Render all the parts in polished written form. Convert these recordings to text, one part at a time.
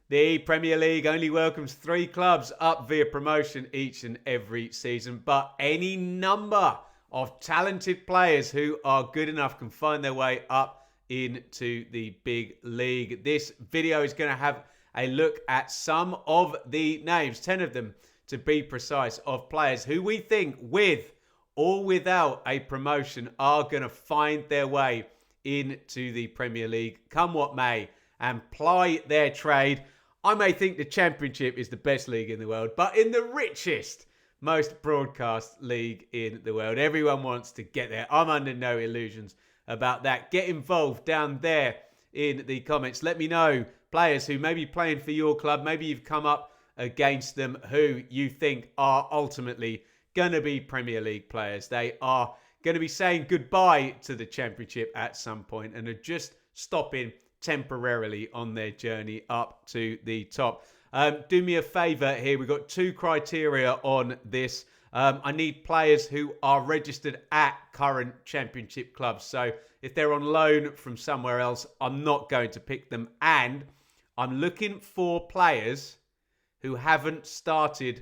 The Premier League only welcomes 3 clubs up via promotion each and every season, but any number of talented players who are good enough can find their way up into the big league. This video is going to have a look at some of the names, 10 of them to be precise, of players who we think, with or without a promotion, are going to find their way into the Premier League, come what may, and ply their trade. I may think the Championship is the best league in the world, but in the richest, most broadcast league in the world, everyone wants to get there. I'm under no illusions about that. Get involved down there in the comments. Let me know players who may be playing for your club. Maybe you've come up against them who you think are ultimately going to be Premier League players. They are going to be saying goodbye to the Championship at some point and are just stopping temporarily on their journey up to the top. Do me a favour here. We've got 2 criteria on this. I need players who are registered at current Championship clubs. So if they're on loan from somewhere else, I'm not going to pick them. And I'm looking for players who haven't started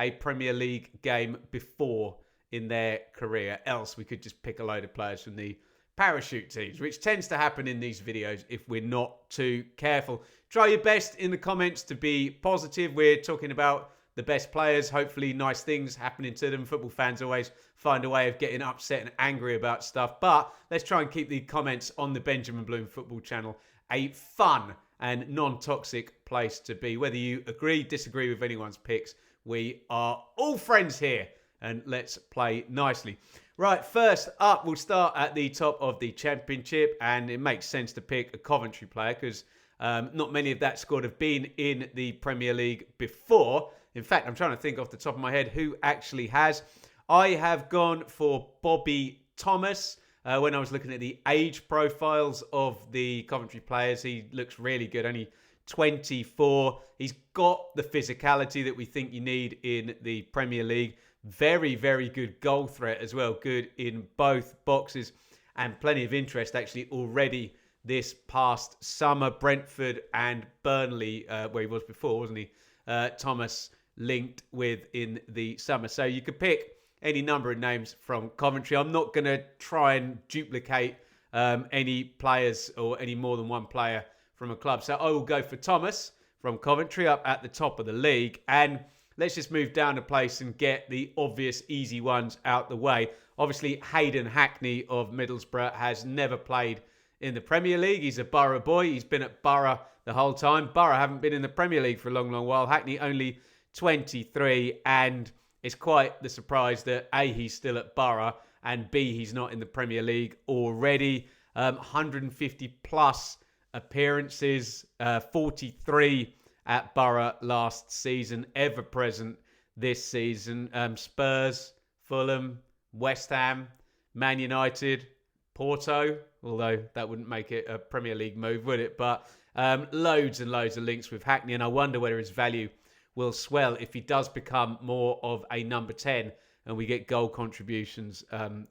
a Premier League game before in their career. Else we could just pick a load of players from the parachute teams, which tends to happen in these videos if we're not too careful. Try your best in the comments to be positive. We're talking about the best players, hopefully nice things happening to them. Football fans always find a way of getting upset and angry about stuff, but let's try and keep the comments on the Benjamin Bloom Football channel a fun and non-toxic place to be. Whether you agree, disagree with anyone's picks, we are all friends here, and let's play nicely. Right, first up, we'll start at the top of the Championship, and it makes sense to pick a Coventry player because not many of that squad have been in the Premier League before. In fact, I'm trying to think off the top of my head who actually has. I have gone for Bobby Thomas. When I was looking at the age profiles of the Coventry players, he looks really good, only 24. He's got the physicality that we think you need in the Premier League. Very, very good goal threat as well. Good in both boxes and plenty of interest actually already this past summer. Brentford and Burnley, where he was before, wasn't he? Thomas linked with in the summer. So you could pick any number of names from Coventry. I'm not going to try and duplicate any players or any more than one player from a club. So I will go for Thomas from Coventry up at the top of the league. And let's just move down a place and get the obvious easy ones out the way. Obviously, Hayden Hackney of Middlesbrough has never played in the Premier League. He's a Borough boy. He's been at Borough the whole time. Borough haven't been in the Premier League for a long, long while. Hackney only 23, and it's quite the surprise that A, he's still at Borough, and B, he's not in the Premier League already. 150 plus appearances, 43 at Borough last season, ever present this season. Spurs, Fulham, West Ham, Man United, Porto, although that wouldn't make it a Premier League move, would it? But loads and loads of links with Hackney, and I wonder whether his value will swell if he does become more of a number 10 and we get goal contributions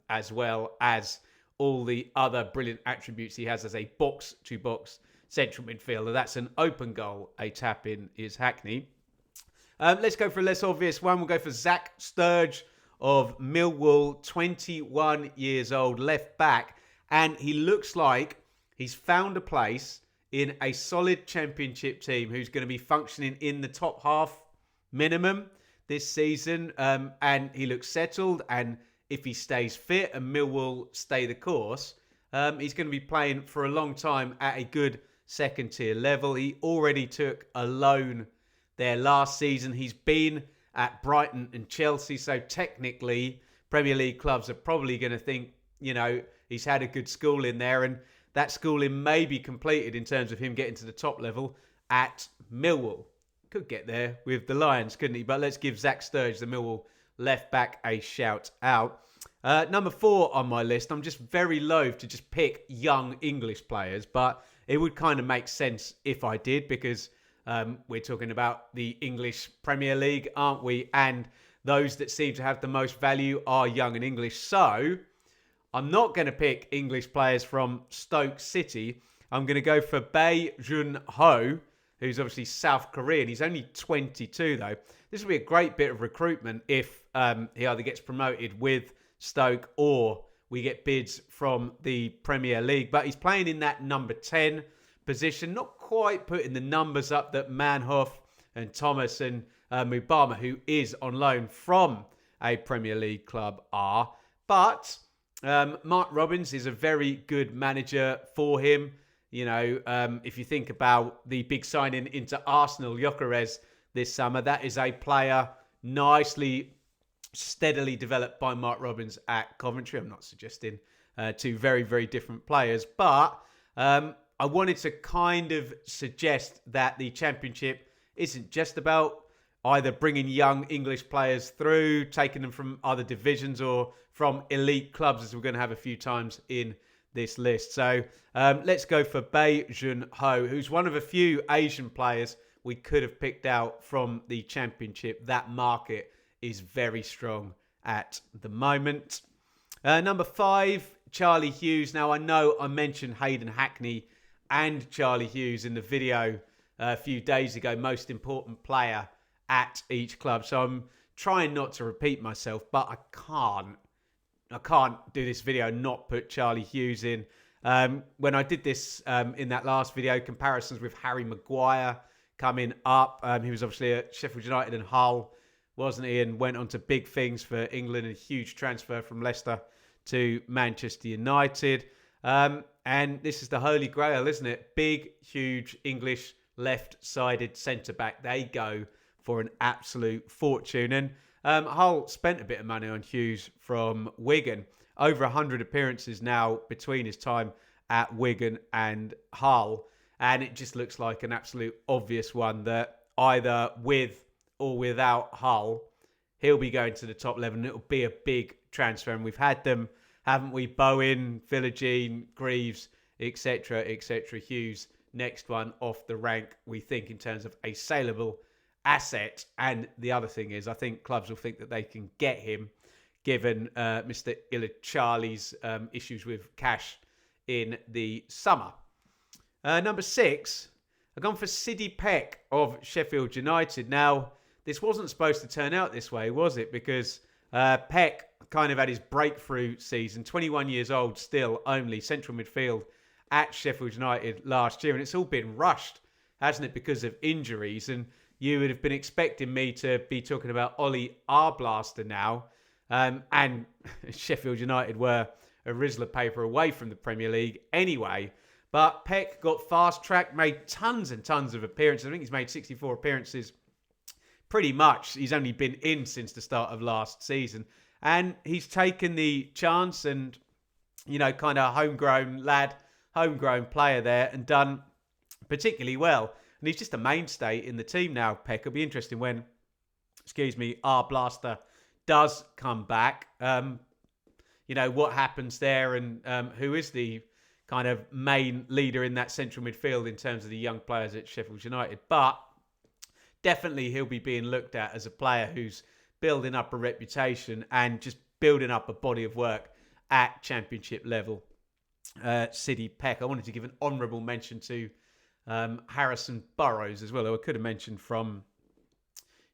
as well as all the other brilliant attributes he has as a box-to-box central midfielder. That's an open goal. A tap-in is Hackney. Let's go for a less obvious one. We'll go for Zach Sturge of Millwall, 21 years old, left back. And he looks like he's found a place in a solid Championship team who's going to be functioning in the top half minimum this season. And he looks settled. And if he stays fit and Millwall stay the course, he's going to be playing for a long time at a good second tier level. He already took a loan there last season. He's been at Brighton and Chelsea. So technically, Premier League clubs are probably going to think, you know, he's had a good schooling there. And that schooling may be completed in terms of him getting to the top level at Millwall. Could get there with the Lions, couldn't he? But let's give Zach Sturge, the Millwall left back, a shout out. Number 4 on my list, I'm just very loath to just pick young English players, but it would kind of make sense if I did, because we're talking about the English Premier League, aren't we? And those that seem to have the most value are young and English. So I'm not going to pick English players from Stoke City. I'm going to go for Bae Jun Ho, who's obviously South Korean. He's only 22, though. This will be a great bit of recruitment if he either gets promoted with Stoke or we get bids from the Premier League. But he's playing in that number 10 position, not quite putting the numbers up that Manhoff and Thomas and Mubama, who is on loan from a Premier League club, are. But Mark Robins is a very good manager for him. You know, if you think about the big signing into Arsenal, Gyökeres, this summer, that is a player nicely, steadily developed by Mark Robins at Coventry. I'm not suggesting two very, very different players, but I wanted to kind of suggest that the Championship isn't just about either bringing young English players through, taking them from other divisions or from elite clubs, as we're going to have a few times in this list. So let's go for Bae Jun Ho, who's one of a few Asian players we could have picked out from the Championship. That market is very strong at the moment. Number 5, Charlie Hughes. Now, I know I mentioned Hayden Hackney and Charlie Hughes in the video a few days ago, most important player at each club. So I'm trying not to repeat myself, but I can't do this video and not put Charlie Hughes in. When I did this in that last video, comparisons with Harry Maguire coming up. He was obviously at Sheffield United and Hull, wasn't he? And went on to big things for England, a huge transfer from Leicester to Manchester United. And this is the holy grail, isn't it? Big, huge English left-sided centre-back. They go for an absolute fortune. And Hull spent a bit of money on Hughes from Wigan. Over 100 appearances now between his time at Wigan and Hull. And it just looks like an absolute obvious one that either with or without Hull, he'll be going to the top 11. It'll be a big transfer. And we've had them, haven't we? Bowen, Philogene, Greaves, etc., etc. Hughes, next one off the rank, we think, in terms of a saleable asset. And the other thing is, I think clubs will think that they can get him, given Mr. Ilachali's issues with cash in the summer. Number 6, I've gone for Siddy Peck of Sheffield United. Now, this wasn't supposed to turn out this way, was it? Because Peck kind of had his breakthrough season, 21 years old still, only central midfield at Sheffield United last year. And it's all been rushed, hasn't it, because of injuries. And you would have been expecting me to be talking about Ollie Arblaster now. And Sheffield United were a Rizzler paper away from the Premier League anyway. But Peck got fast-tracked, made tons and tons of appearances. I think he's made 64 appearances. Pretty much, he's only been in since the start of last season. And he's taken the chance and, you know, kind of homegrown lad, homegrown player there and done particularly well. And he's just a mainstay in the team now, Peck. It'll be interesting when, our Blaster does come back. You know, what happens there and who is the kind of main leader in that central midfield in terms of the young players at Sheffield United. But definitely he'll be being looked at as a player who's building up a reputation and just building up a body of work at Championship level. Siddy Peck. I wanted to give an honourable mention to Harrison Burrows as well, who I could have mentioned from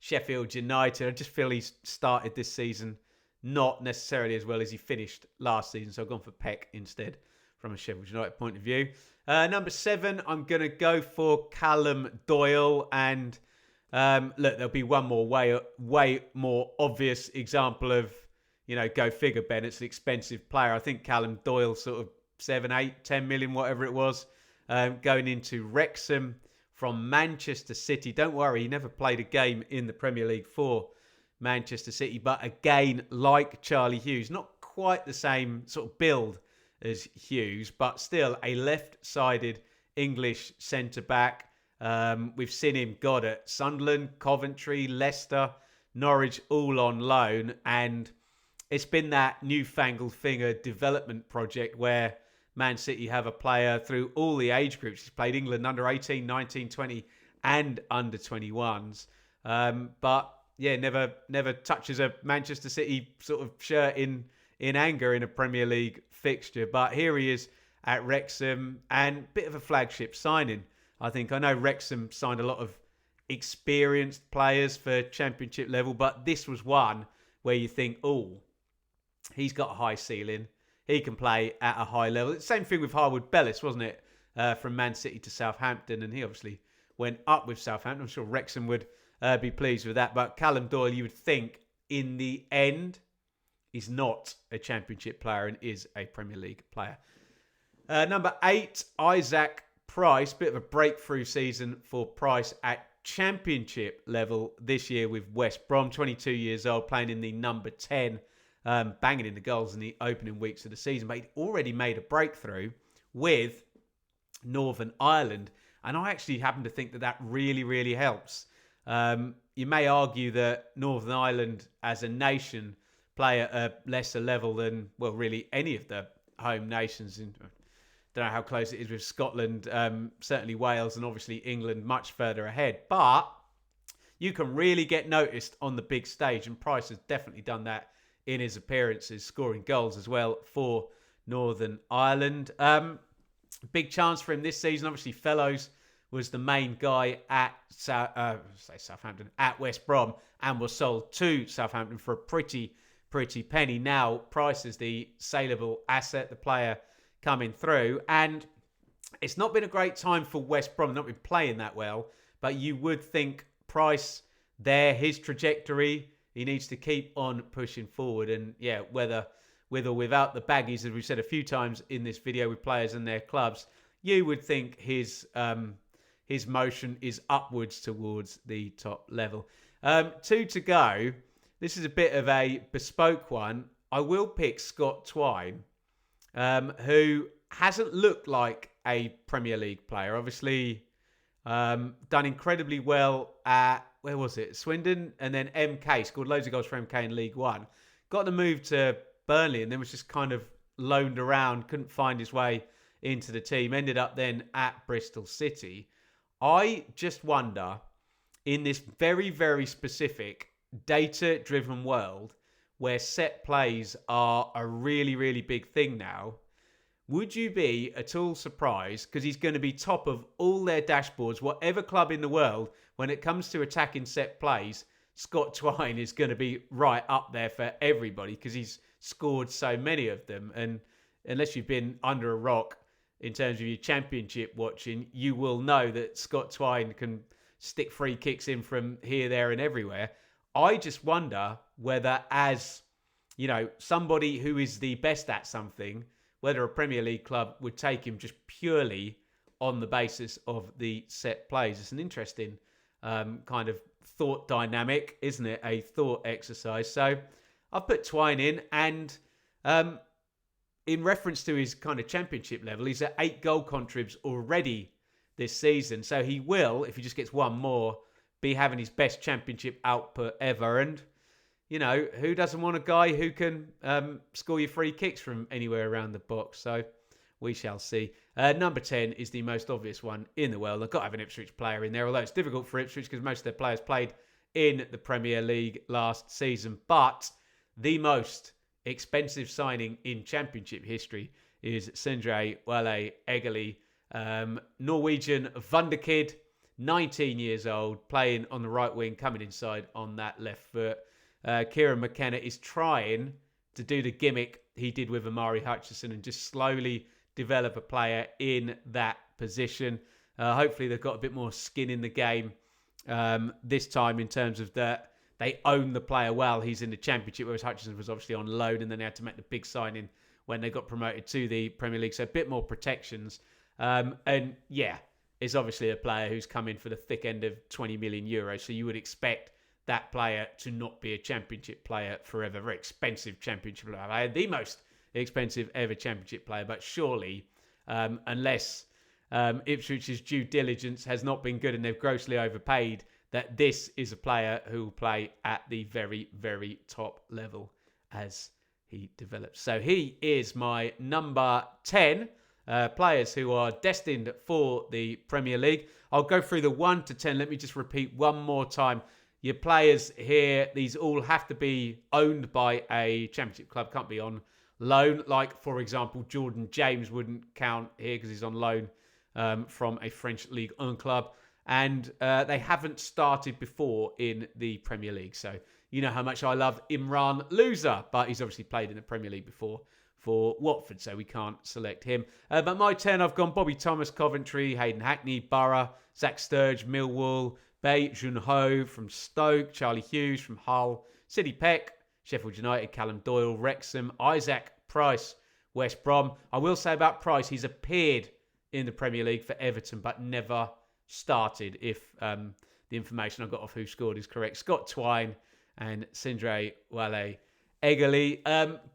Sheffield United. I just feel he's started this season not necessarily as well as he finished last season. So I've gone for Peck instead from a Sheffield United point of view. Number 7, I'm going to go for Callum Doyle. And look, there'll be one more way more obvious example of, you know, go figure, Ben. It's an expensive player. I think Callum Doyle sort of 7, 8, 10 million, whatever it was, going into Wrexham from Manchester City. Don't worry, he never played a game in the Premier League for Manchester City. But again, like Charlie Hughes, not quite the same sort of build as Hughes, but still a left-sided English centre-back. We've seen him, at Sunderland, Coventry, Leicester, Norwich, all on loan. And it's been that newfangled thing, a development project where Man City have a player through all the age groups. He's played England under 18, 19, 20 and under 21s. But yeah, never touches a Manchester City sort of shirt in anger in a Premier League fixture. But here he is at Wrexham, and bit of a flagship signing, I know Wrexham signed a lot of experienced players for Championship level, but this was one where you think, oh, he's got a high ceiling. He can play at a high level. It's the same thing with Harwood Bellis, wasn't it? From Man City to Southampton, and he obviously went up with Southampton. I'm sure Wrexham would be pleased with that. But Callum Doyle, you would think, in the end, is not a Championship player and is a Premier League player. Number 8, Isaac Price. Bit of a breakthrough season for Price at Championship level this year with West Brom. 22 years old, playing in the number 10. Banging in the goals in the opening weeks of the season. But he'd already made a breakthrough with Northern Ireland. And I actually happen to think that really, really helps. You may argue that Northern Ireland as a nation play at a lesser level than, well, really any of the home nations. I don't know how close it is with Scotland, certainly Wales, and obviously England much further ahead. But you can really get noticed on the big stage. And Price has definitely done that in his appearances, scoring goals as well for Northern Ireland. Big chance for him this season. Obviously, Fellows was the main guy at Southampton, at West Brom, and was sold to Southampton for a pretty penny. Now, Price is the saleable asset, the player coming through. And it's not been a great time for West Brom. They've not been playing that well, but you would think Price there, his trajectory, he needs to keep on pushing forward. And yeah, whether with or without the baggies, as we've said a few times in this video with players and their clubs, you would think his motion is upwards towards the top level. 2 to go. This is a bit of a bespoke one. I will pick Scott Twine, who hasn't looked like a Premier League player. Obviously, done incredibly well at, where was it? Swindon, and then MK. Scored loads of goals for MK in League One. Got the move to Burnley and then was just kind of loaned around, couldn't find his way into the team. Ended up then at Bristol City. I just wonder, in this very, very specific data-driven world where set plays are a really, really big thing now, would you be at all surprised, because he's going to be top of all their dashboards, whatever club in the world, when it comes to attacking set plays, Scott Twine is going to be right up there for everybody because he's scored so many of them. And unless you've been under a rock in terms of your Championship watching, you will know that Scott Twine can stick free kicks in from here, there and everywhere. I just wonder whether, as you know, somebody who is the best at something, whether a Premier League club would take him just purely on the basis of the set plays. It's an interesting kind of thought dynamic, isn't it? A thought exercise. So I've put Twine in, and in reference to his kind of Championship level, he's at 8 goal contribs already this season. So he will, if he just gets one more, be having his best Championship output ever. And, you know, who doesn't want a guy who can score you free kicks from anywhere around the box? So we shall see. Number 10 is the most obvious one in the world. I've got to have an Ipswich player in there, although it's difficult for Ipswich because most of their players played in the Premier League last season. But the most expensive signing in Championship history is Sindre Wale Egeli, Norwegian wunderkid, 19 years old, playing on the right wing, coming inside on that left foot. Kieran McKenna is trying to do the gimmick he did with Amari Hutchison and just slowly develop a player in that position. Hopefully they've got a bit more skin in the game this time, in terms of that they own the player well. He's in the Championship, whereas Hutchison was obviously on loan, and then they had to make the big signing when they got promoted to the Premier League. So a bit more protections. And yeah, is obviously a player who's come in for the thick end of 20 million euros. So you would expect that player to not be a Championship player forever. Very expensive Championship player. The most expensive ever Championship player. But surely, unless Ipswich's due diligence has not been good and they've grossly overpaid, that this is a player who will play at the very, very top level as he develops. So he is my number 10 players who are destined for the Premier League. I'll go through the 1 to 10. Let me just repeat one more time. Your players here, these all have to be owned by a Championship club, can't be on loan. Like, for example, Jordan James wouldn't count here because he's on loan from a French Ligue 1 club. And they haven't started before in the Premier League. So you know how much I love Imran Loser, but he's obviously played in the Premier League before for Watford, so we can't select him. But my 10, I've gone Bobby Thomas, Coventry, Hayden Hackney, Borough, Zach Sturge, Millwall, Bae Junho from Stoke, Charlie Hughes from Hull, Sidney Peck, Sheffield United, Callum Doyle, Wrexham, Isaac Price, West Brom. I will say about Price, he's appeared in the Premier League for Everton, but never started, if the information I got off Who Scored is correct. Scott Twine and Sindre Wale Egerly.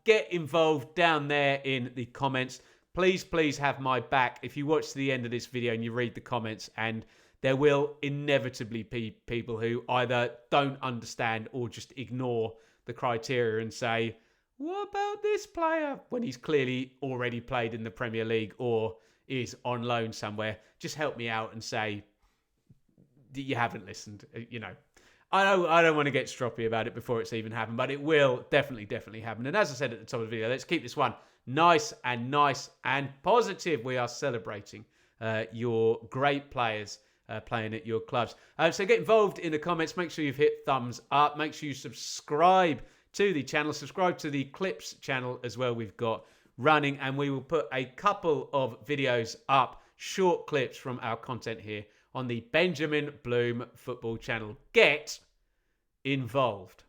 Get involved down there in the comments. Please have my back. If you watch to the end of this video and you read the comments, and there will inevitably be people who either don't understand or just ignore the criteria and say, what about this player? When he's clearly already played in the Premier League or is on loan somewhere. Just help me out and say that you haven't listened. You know, I don't want to get stroppy about it before it's even happened, but it will definitely happen. And as I said at the top of the video, let's keep this one nice and positive. We are celebrating your great players playing at your clubs. So get involved in the comments. Make sure you've hit thumbs up. Make sure you subscribe to the channel. Subscribe to the Clips channel as well. We've got running, and we will put a couple of videos up, short clips from our content here on the Benjamin Bloom Football channel. Get involved.